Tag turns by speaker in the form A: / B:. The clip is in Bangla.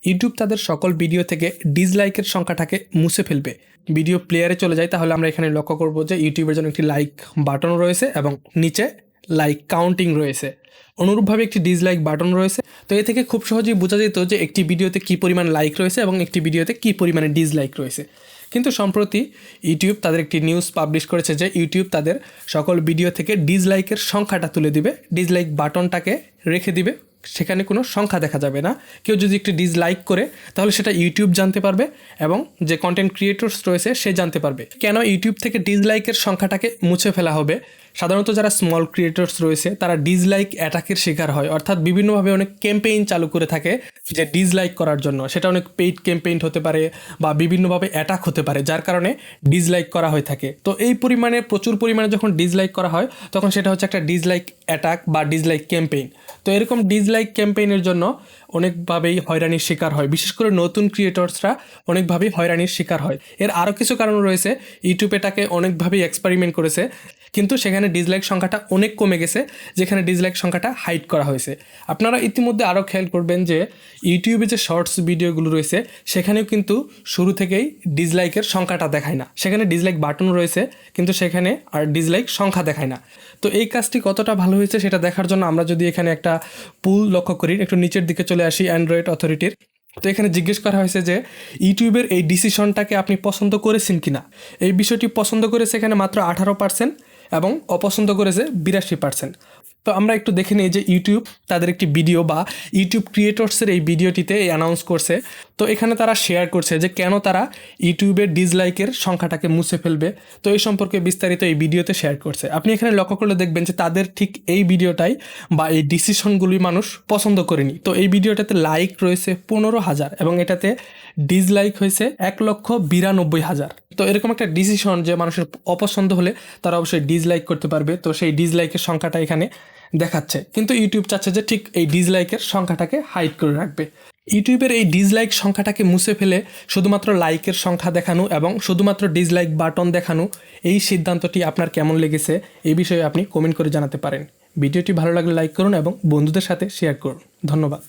A: ইউটিউব তাদের সকল ভিডিও থেকে ডিসলাইকের সংখ্যাটাকে মুছে ফেলবে। ভিডিও প্লেয়ারে চলে যায়, তাহলে আমরা এখানে লক্ষ্য করব যে ইউটিউবের জন্য একটি লাইক বাটন রয়েছে এবং নিচে লাইক কাউন্টিং রয়েছে। অনুরূপভাবে একটি ডিসলাইক বাটন রয়েছে। তো এ থেকে খুব সহজেই বোঝা যেত যে একটি ভিডিওতে কী পরিমাণ লাইক রয়েছে এবং একটি ভিডিওতে কী পরিমাণে ডিসলাইক রয়েছে। কিন্তু সম্প্রতি ইউটিউব তাদের একটি নিউজ পাবলিশ করেছে যে ইউটিউব তাদের সকল ভিডিও থেকে ডিসলাইকের সংখ্যাটা তুলে দিবে, ডিসলাইক বাটনটাকে রেখে দিবে, সেখানে কোনো সংখ্যা দেখা যাবে না। কেউ যদি একটি ডিসলাইক করে তাহলে সেটা ইউটিউব জানতে পারবে এবং যে কন্টেন্ট ক্রিয়েটর্স রয়েছে সে জানতে পারবে। কেন ইউটিউব থেকে ডিসলাইকের সংখ্যাটাকে মুছে ফেলা হবে? সাধারণত যারা স্মল ক্রিয়েটর্স রয়েছে তারা ডিসলাইক অ্যাটাকের শিকার হয়, অর্থাৎ বিভিন্নভাবে অনেক ক্যাম্পেইন চালু করে থাকে যে ডিসলাইক করার জন্য। সেটা অনেক পেইড ক্যাম্পেইন হতে পারে বা বিভিন্নভাবে অ্যাটাক হতে পারে, যার কারণে ডিসলাইক করা হয়ে থাকে। তো এই পরিমাণে প্রচুর পরিমাণে যখন ডিসলাইক করা হয় তখন সেটা হচ্ছে একটা ডিসলাইক অ্যাটাক বা ডিসলাইক ক্যাম্পেইন। তো এরকম ডিসলাইক ক্যাম্পেইনের জন্য অনেকভাবেই হয়রানির শিকার হয়, বিশেষ করে নতুন ক্রিয়েটর্সরা অনেকভাবেই হয়রানির শিকার হয়। এর আরও কিছু কারণ রয়েছে। ইউটিউব এটাকে অনেকভাবেই এক্সপেরিমেন্ট করেছে, কিন্তু সেখানে ডিসলাইক সংখ্যাটা অনেক কমে গেছে, যেখানে ডিসলাইক সংখ্যাটা হাইড করা হয়েছে। আপনারা ইতিমধ্যে আরও খেয়াল করবেন যে ইউটিউবে যে শর্টস ভিডিওগুলো রয়েছে সেখানেও কিন্তু শুরু থেকেই ডিসলাইকের সংখ্যাটা দেখায় না। সেখানে ডিসলাইক বাটন রয়েছে কিন্তু সেখানে আর ডিসলাইক সংখ্যা দেখায় না। তো এই কাজটি কতটা ভালো হয়েছে সেটা দেখার জন্য আমরা যদি এখানে একটা পুল লক্ষ্য করি, একটু নিচের দিকে চলে আসি অ্যান্ড্রয়েড অথরিটির। তো এখানে জিজ্ঞেস করা হয়েছে যে ইউটিউবের এই ডিসিশনটাকে আপনি পছন্দ করেছেন কি না। এই বিষয়টি পছন্দ করেছে এখানে মাত্র 18% এবং অপছন্দ করেছে 82%। তো আমরা একটু দেখে নিই যে ইউটিউব তাদের একটি ভিডিও বা ইউটিউব ক্রিয়েটর্সের এই ভিডিওটিতে অ্যানাউন্স করছে। তো এখানে তারা শেয়ার করছে যে কেন তারা ইউটিউবের ডিসলাইকের সংখ্যাটাকে মুছে ফেলবে। তো এই সম্পর্কে বিস্তারিত এই ভিডিওতে শেয়ার করছে। আপনি এখানে লক্ষ্য করলে দেখবেন যে তাদের ঠিক এই ভিডিওটাই বা এই ডিসিশনগুলি মানুষ পছন্দ করেনি। তো এই ভিডিওটাতে লাইক রয়েছে 15,000 এবং এটাতে ডিসলাইক হয়েছে 1,92,000। তো এরকম একটা ডিসিশন যে মানুষের অপছন্দ হলে তারা অবশ্যই ডিসলাইক করতে পারবে। তো সেই ডিসলাইকের সংখ্যাটা এখানে দেখাচ্ছে, কিন্তু ইউটিউব চাচ্ছে যে ঠিক এই ডিসলাইকের সংখ্যাটাকে হাইড করে রাখবে। ইউটিউবের এই ডিসলাইক সংখ্যাটাকে মুছে ফেলে শুধুমাত্র লাইকের সংখ্যা দেখানো এবং শুধুমাত্র ডিসলাইক বাটন দেখানো, এই সিদ্ধান্তটি আপনার কেমন লেগেছে এই বিষয়ে আপনি কমেন্ট করে জানাতে পারেন। ভিডিওটি ভালো লাগলে লাইক করুন এবং বন্ধুদের সাথে শেয়ার করুন। ধন্যবাদ।